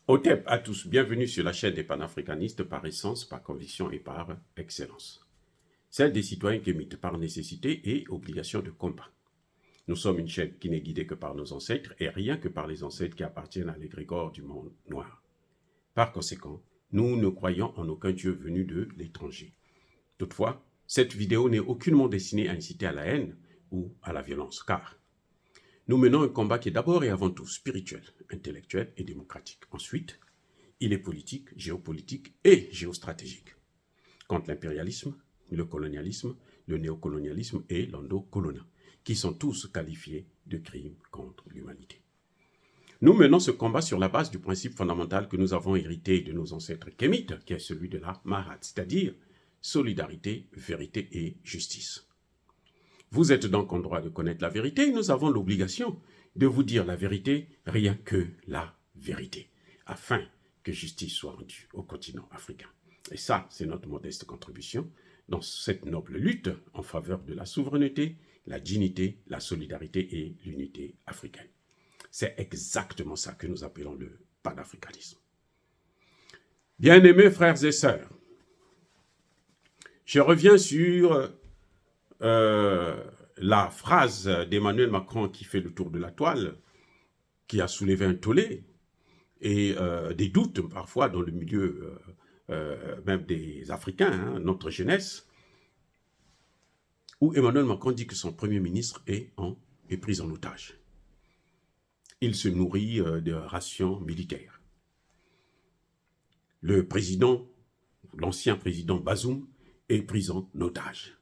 Otep à tous, bienvenue sur la chaîne des panafricanistes par essence, par conviction et par excellence. Celle des citoyens qui émitent par nécessité et obligation de combat. Nous sommes une chaîne qui n'est guidée que par nos ancêtres et rien que par les ancêtres qui appartiennent à l'égrégore du monde noir. Par conséquent, nous ne croyons en aucun Dieu venu de l'étranger. Toutefois, cette vidéo n'est aucunement destinée à inciter à la haine ou à la violence, car nous menons un combat qui est d'abord et avant tout spirituel, intellectuel et démocratique. Ensuite, il est politique, géopolitique et géostratégique. Contre l'impérialisme, le colonialisme, le néocolonialisme et l'endocoloniat, qui sont tous qualifiés de crimes contre l'humanité. Nous menons ce combat sur la base du principe fondamental que nous avons hérité de nos ancêtres kémites, qui est celui de la Mahat, c'est-à-dire solidarité, vérité et justice. Vous êtes donc en droit de connaître la vérité et nous avons l'obligation de vous dire la vérité, rien que la vérité, afin que justice soit rendue au continent africain. Et ça, c'est notre modeste contribution dans cette noble lutte en faveur de la souveraineté, la dignité, la solidarité et l'unité africaine. C'est exactement ça que nous appelons le panafricanisme. Bien-aimés frères et sœurs, je reviens sur la phrase d'Emmanuel Macron qui fait le tour de la toile, qui a soulevé un tollé et des doutes parfois dans le milieu même des Africains, hein, notre jeunesse, où Emmanuel Macron dit que son Premier ministre est pris en otage. Il se nourrit de rations militaires. Le président, l'ancien président Bazoum, est pris en otage.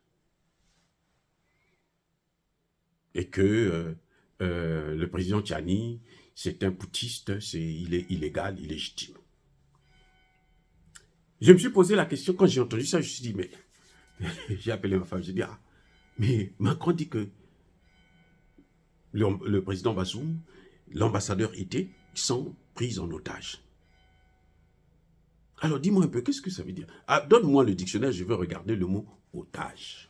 Et que le président Tchani, c'est un putschiste, il est illégal, illégitime. Je me suis posé la question, quand j'ai entendu ça, je me suis dit, mais j'ai appelé ma femme, j'ai dit, ah, mais Macron dit que le président Bazoum, l'ambassadeur été, ils sont pris en otage. Alors dis-moi un peu, qu'est-ce que ça veut dire? Ah, donne-moi le dictionnaire, je veux regarder le mot otage.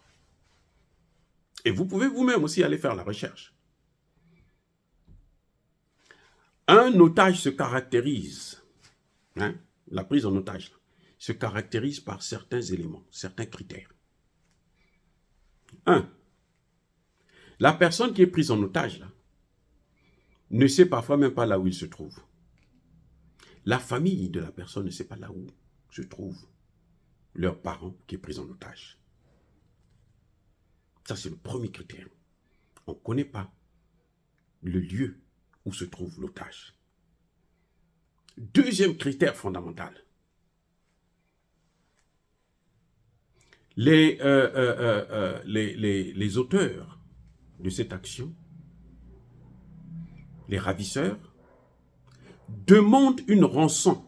Et vous pouvez vous-même aussi aller faire la recherche. Un otage se caractérise, hein, la prise en otage, se caractérise par certains éléments, certains critères. 1. La personne qui est prise en otage, là, ne sait parfois même pas là où il se trouve. La famille de la personne ne sait pas là où se trouve leur parent qui est pris en otage. Ça, c'est le premier critère. On ne connaît pas le lieu où se trouve l'otage. Deuxième critère fondamental. Les auteurs de cette action, les ravisseurs, demandent une rançon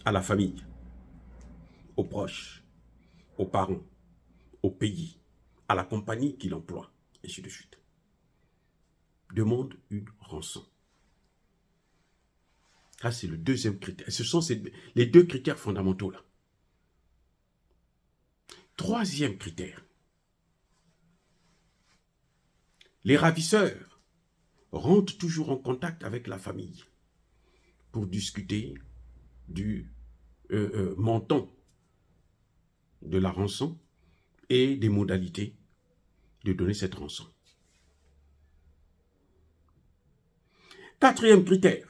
à la famille, aux proches, aux parents, au pays, à la compagnie qui l'emploie, et ainsi de suite. Demande une rançon. Ça, c'est le deuxième critère. Ce sont les deux critères fondamentaux là. Troisième critère. Les ravisseurs rentrent toujours en contact avec la famille pour discuter du montant de la rançon et des modalités de donner cette rançon. Quatrième critère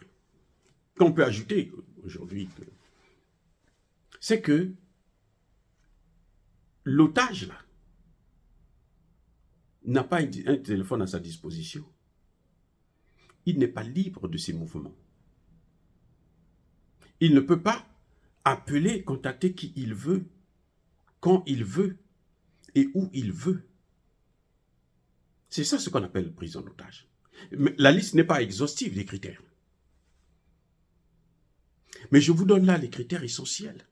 qu'on peut ajouter aujourd'hui, c'est que l'otage, là, n'a pas un téléphone à sa disposition. Il n'est pas libre de ses mouvements. Il ne peut pas appeler, contacter qui il veut, quand il veut et où il veut. C'est ça ce qu'on appelle prise en otage. Mais la liste n'est pas exhaustive des critères. Mais je vous donne là les critères essentiels.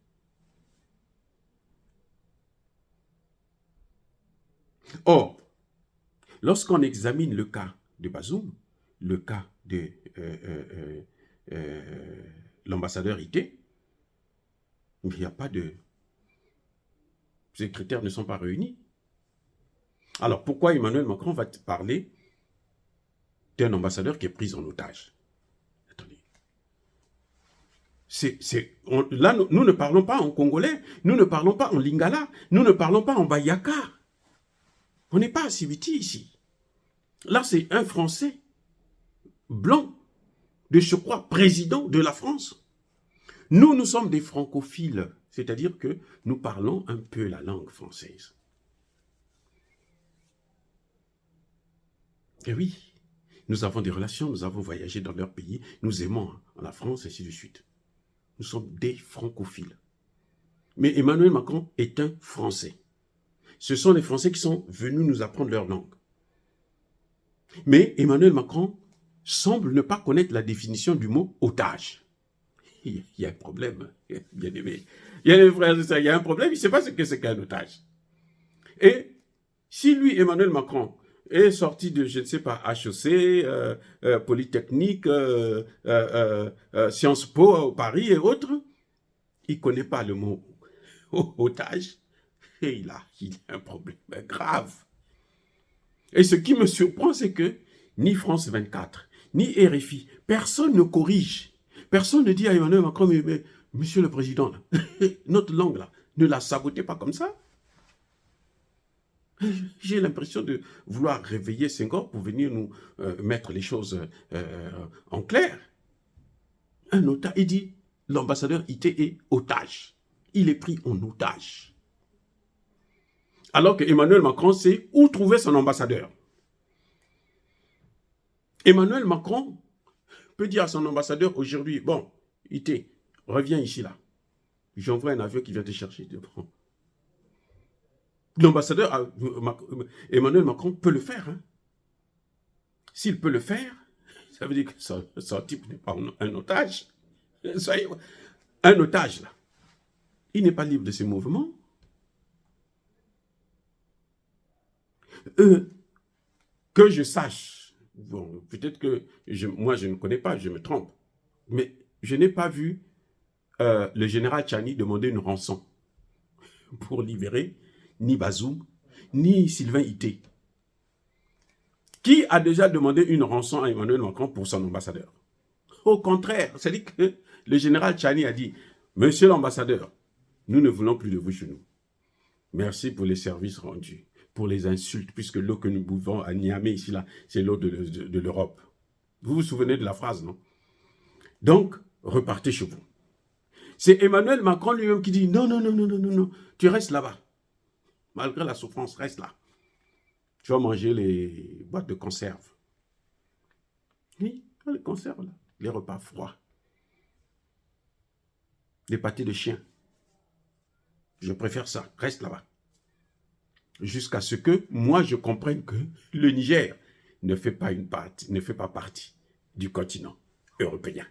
Or, lorsqu'on examine le cas de Bazoum, le cas de l'ambassadeur IT, il n'y a pas de... Ces critères ne sont pas réunis. Alors, pourquoi Emmanuel Macron va parler d'un ambassadeur qui est pris en otage? Attendez. Là, nous ne parlons pas en congolais, nous ne parlons pas en lingala, nous ne parlons pas en bayaka. On n'est pas à Sibiti ici. Là, c'est un Français blanc, de surcroît président de la France. Nous, nous sommes des francophiles, c'est-à-dire que nous parlons un peu la langue française. Et oui, nous avons des relations, nous avons voyagé dans leur pays, nous aimons la France, et ainsi de suite. Nous sommes des francophiles. Mais Emmanuel Macron est un Français. Ce sont les Français qui sont venus nous apprendre leur langue. Mais Emmanuel Macron semble ne pas connaître la définition du mot otage. Il y a un problème, bien aimé. Il y a un problème, il ne sait pas ce que c'est qu'un otage. Et si lui, Emmanuel Macron, est sorti de, je ne sais pas, HEC, Polytechnique, Sciences Po, Paris et autres, il ne connaît pas le mot otage, et il a un problème grave. Et ce qui me surprend, c'est que ni France 24, ni RFI, personne ne corrige. Personne ne dit à Emmanuel Macron, mais monsieur le président, là, notre langue, là, ne la sabotez pas comme ça. J'ai l'impression de vouloir réveiller Senghor pour venir nous mettre les choses en clair. Un otage, il dit, l'ambassadeur Ité est otage. Il est pris en otage. Alors que Emmanuel Macron sait où trouver son ambassadeur. Emmanuel Macron peut dire à son ambassadeur aujourd'hui, bon, Ité, reviens ici là. J'envoie un avion qui vient te chercher. Bon. L'ambassadeur Emmanuel Macron peut le faire. Hein. S'il peut le faire, ça veut dire que son type n'est pas un otage. Soyez, un otage là. Il n'est pas libre de ses mouvements. Que je sache, bon, peut-être que moi je ne connais pas, je me trompe, mais je n'ai pas vu le général Tchani demander une rançon pour libérer ni Bazoum, ni Sylvain Ité. Qui a déjà demandé une rançon à Emmanuel Macron pour son ambassadeur? Au contraire, c'est-à-dire que le général Tchani a dit, monsieur l'ambassadeur, nous ne voulons plus de vous chez nous. Merci pour les services rendus, pour les insultes, puisque l'eau que nous buvons à Niamey, ici, là, c'est l'eau de l'Europe. Vous vous souvenez de la phrase, non? Donc, repartez chez vous. C'est Emmanuel Macron lui-même qui dit, non, non, non, non, non, non, non, tu restes là-bas. Malgré la souffrance, reste là. Tu vas manger les boîtes de conserve. Oui, les conserves, là. Les repas froids. Les pâtés de chien. Je préfère ça. Reste là-bas. Jusqu'à ce que moi je comprenne que le Niger ne fait pas partie du continent européen.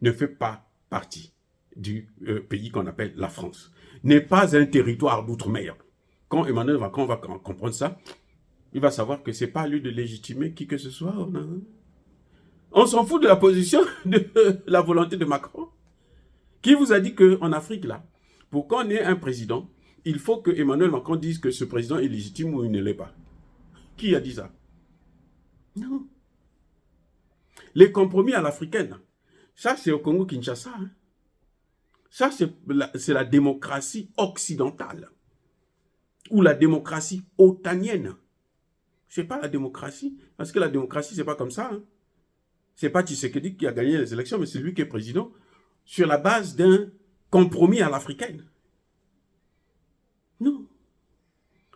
Ne fait pas partie du pays qu'on appelle la France. N'est pas un territoire d'outre-mer. Quand Emmanuel Macron va comprendre ça, il va savoir que ce n'est pas à lui de légitimer qui que ce soit. On s'en fout de la position, de la volonté de Macron. Qui vous a dit qu'en Afrique, là, pour qu'on ait un président, il faut que Emmanuel Macron dise que ce président est légitime ou il ne l'est pas? Qui a dit ça? Non. Les compromis à l'africaine, ça c'est au Congo-Kinshasa. Hein. Ça c'est la démocratie occidentale. Ou la démocratie otanienne. Ce n'est pas la démocratie. Parce que la démocratie, ce n'est pas comme ça. Hein. Ce n'est pas Tshisekedi qui a gagné les élections, mais c'est lui qui est président sur la base d'un compromis à l'africaine. Non.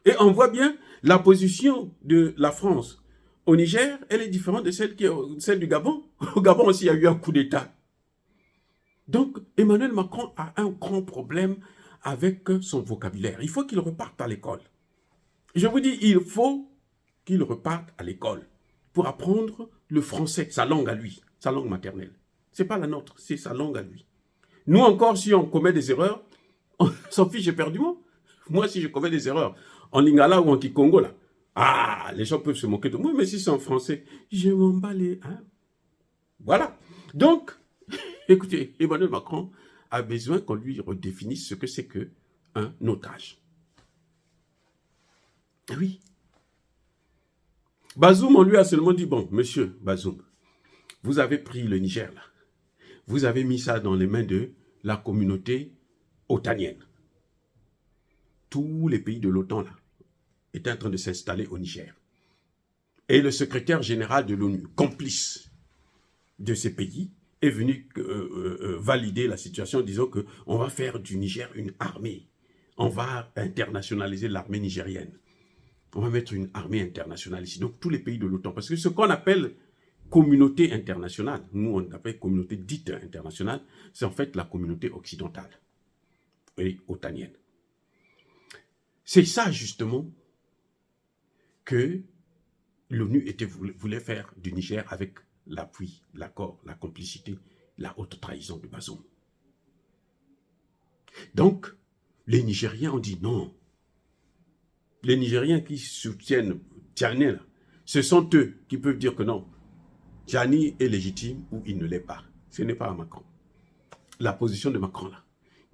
Et on voit bien la position de la France au Niger, elle est différente de celle du Gabon. Au Gabon aussi, il y a eu un coup d'État. Donc, Emmanuel Macron a un grand problème avec son vocabulaire. Il faut qu'il reparte à l'école. Je vous dis, il faut qu'il reparte à l'école pour apprendre le français, sa langue à lui, sa langue maternelle. Ce n'est pas la nôtre, c'est sa langue à lui. Nous encore, si on commet des erreurs, on s'en fiche éperdument. Moi, si je commets des erreurs en lingala ou en kikongo, là, les gens peuvent se moquer de moi, mais si c'est en français, je m'en bats les... Hein? Voilà. Donc, écoutez, Emmanuel Macron a besoin qu'on lui redéfinisse ce que c'est qu'un otage. Oui. Bazoum, on lui a seulement dit, bon, monsieur Bazoum, vous avez pris le Niger, là. Vous avez mis ça dans les mains de la communauté otanienne. Tous les pays de l'OTAN là étaient en train de s'installer au Niger. Et le secrétaire général de l'ONU, complice de ces pays, est venu valider la situation, disant qu'on va faire du Niger une armée. On va internationaliser l'armée nigérienne. On va mettre une armée internationale ici. Donc tous les pays de l'OTAN. Parce que ce qu'on appelle communauté internationale, nous on appelle communauté dite internationale, c'est en fait la communauté occidentale et otanienne. C'est ça justement que l'ONU voulait faire du Niger avec l'appui, l'accord, la complicité, la haute trahison de Bazoum. Donc, les Nigériens ont dit non. Les Nigériens qui soutiennent Tiani, ce sont eux qui peuvent dire que non, Tiani est légitime ou il ne l'est pas. Ce n'est pas à Macron. La position de Macron, là,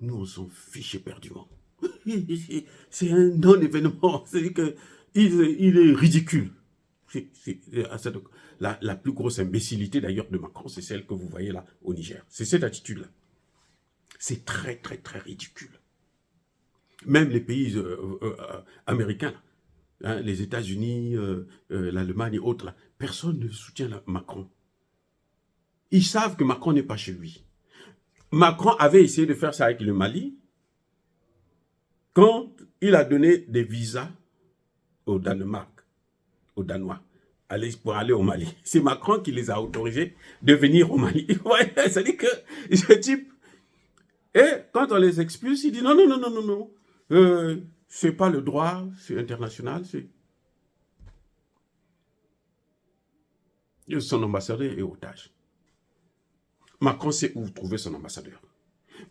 nous, on s'en fiche éperdument. C'est un non-événement. C'est-à-dire qu'il est ridicule. La plus grosse imbécilité, d'ailleurs, de Macron, c'est celle que vous voyez là, au Niger. C'est cette attitude-là. C'est très, très, très ridicule. Même les pays américains, hein, les États-Unis, l'Allemagne et autres, là, personne ne soutient Macron. Ils savent que Macron n'est pas chez lui. Macron avait essayé de faire ça avec le Mali quand il a donné des visas au Danemark, aux Danois, pour aller au Mali. C'est Macron qui les a autorisés de venir au Mali. Ouais, c'est-à-dire que ce type, et quand on les expulse, il dit non, non, non, non, non, non, c'est pas le droit, c'est international, c'est... Son ambassadeur est otage. Macron sait où trouver son ambassadeur.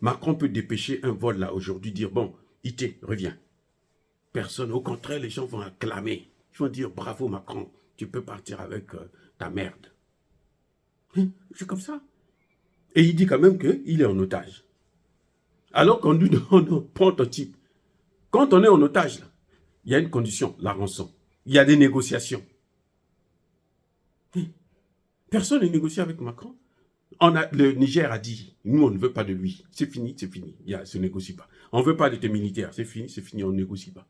Macron peut dépêcher un vol là aujourd'hui, dire bon, Ité, reviens. Personne, au contraire, les gens vont acclamer. Ils vont dire bravo Macron, tu peux partir avec ta merde. C'est comme ça. Et il dit quand même qu'il est en otage. Alors qu'on dit non, prends ton type. Quand on est en otage, là, il y a une condition, la rançon. Il y a des négociations. Personne ne négocie avec Macron. Le Niger a dit, nous on ne veut pas de lui. C'est fini, c'est fini. Il se négocie pas. On ne veut pas de tes militaires. C'est fini, on ne négocie pas.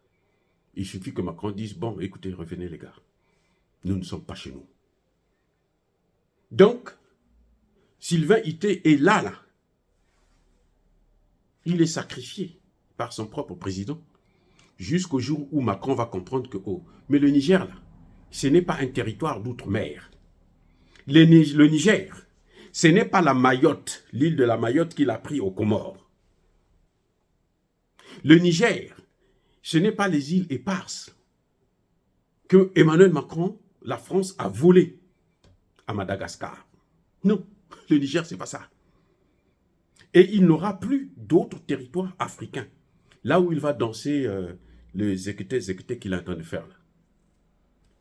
Il suffit que Macron dise, bon, écoutez, revenez les gars. Nous ne sommes pas chez nous. Donc, Sylvain Ité est là. Il est sacrifié par son propre président jusqu'au jour où Macron va comprendre que, oh, mais le Niger, là, ce n'est pas un territoire d'outre-mer. Le Niger, ce n'est pas la Mayotte, l'île de la Mayotte qu'il a pris aux Comores. Le Niger, ce n'est pas les îles éparses que Emmanuel Macron, la France, a volées à Madagascar. Non, le Niger, ce n'est pas ça. Et il n'aura plus d'autres territoires africains. Là où il va danser le zékété qu'il est en train de faire.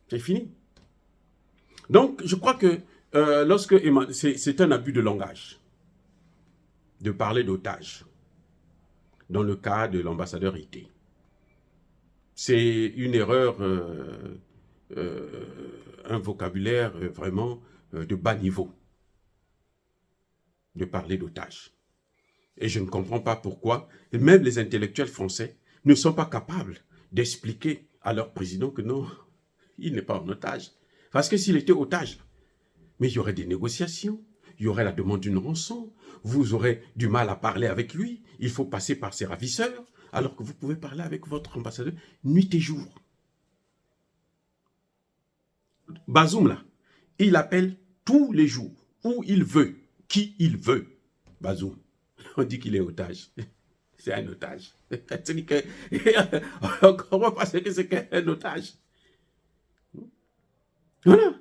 C'est fini. Donc, je crois que c'est un abus de langage de parler d'otage dans le cas de l'ambassadeur Ité. C'est une erreur, un vocabulaire vraiment de bas niveau de parler d'otage. Et je ne comprends pas pourquoi, et même les intellectuels français ne sont pas capables d'expliquer à leur président que non, il n'est pas en otage. Parce que s'il était otage, mais il y aurait des négociations, il y aurait la demande d'une rançon, vous aurez du mal à parler avec lui, il faut passer par ses ravisseurs, alors que vous pouvez parler avec votre ambassadeur nuit et jour. Bazoum, là, il appelle tous les jours, où il veut, qui il veut. Bazoum, on dit qu'il est otage. C'est un otage. C'est-à-dire qu'on ne comprend pas ce que c'est qu'un otage. Voilà.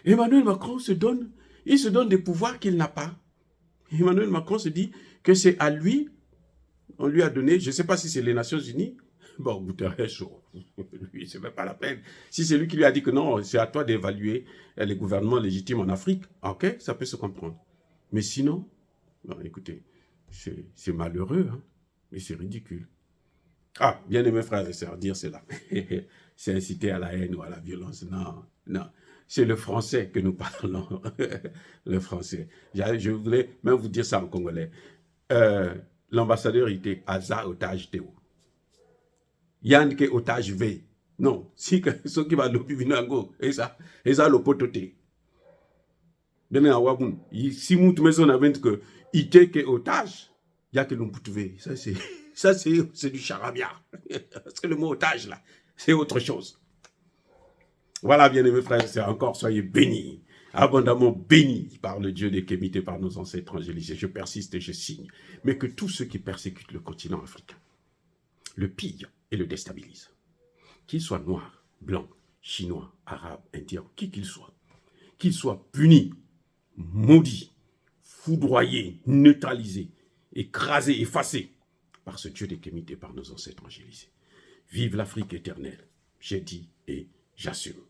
Emmanuel Macron se donne des pouvoirs qu'il n'a pas. Emmanuel Macron se dit que c'est à lui, on lui a donné, je ne sais pas si c'est les Nations Unies, bon, Guterres, lui, c'est même pas la peine. Si c'est lui qui lui a dit que non, c'est à toi d'évaluer les gouvernements légitimes en Afrique, ok, ça peut se comprendre. Mais sinon, bon, écoutez, c'est malheureux, hein, mais c'est ridicule. Ah, bien aimé frères et sœurs, dire cela, c'est inciter à la haine ou à la violence. Non, non. C'est le français que nous parlons, le français. Je voulais même vous dire ça en congolais. l'ambassadeur était Aza otage Théo. Yann qui otage V. Non, si ce qui va le vinango, et ça le pototé. Demain à Waboun, si nous maison avait que il était otage, il y a que l'on peut trouver. Ça c'est du charabia. Parce que le mot otage là, c'est autre chose. Voilà, bien-aimés frères et sœurs, encore soyez bénis, abondamment bénis par le Dieu des Kémités, par nos ancêtres angélisés. Je persiste et je signe. Mais que tous ceux qui persécutent le continent africain le pillent et le déstabilisent, qu'ils soient noirs, blancs, chinois, arabes, indiens, qui qu'ils soient punis, maudits, foudroyés, neutralisés, écrasés, effacés par ce Dieu des Kémités, par nos ancêtres angélisés. Vive l'Afrique éternelle, j'ai dit et j'assume.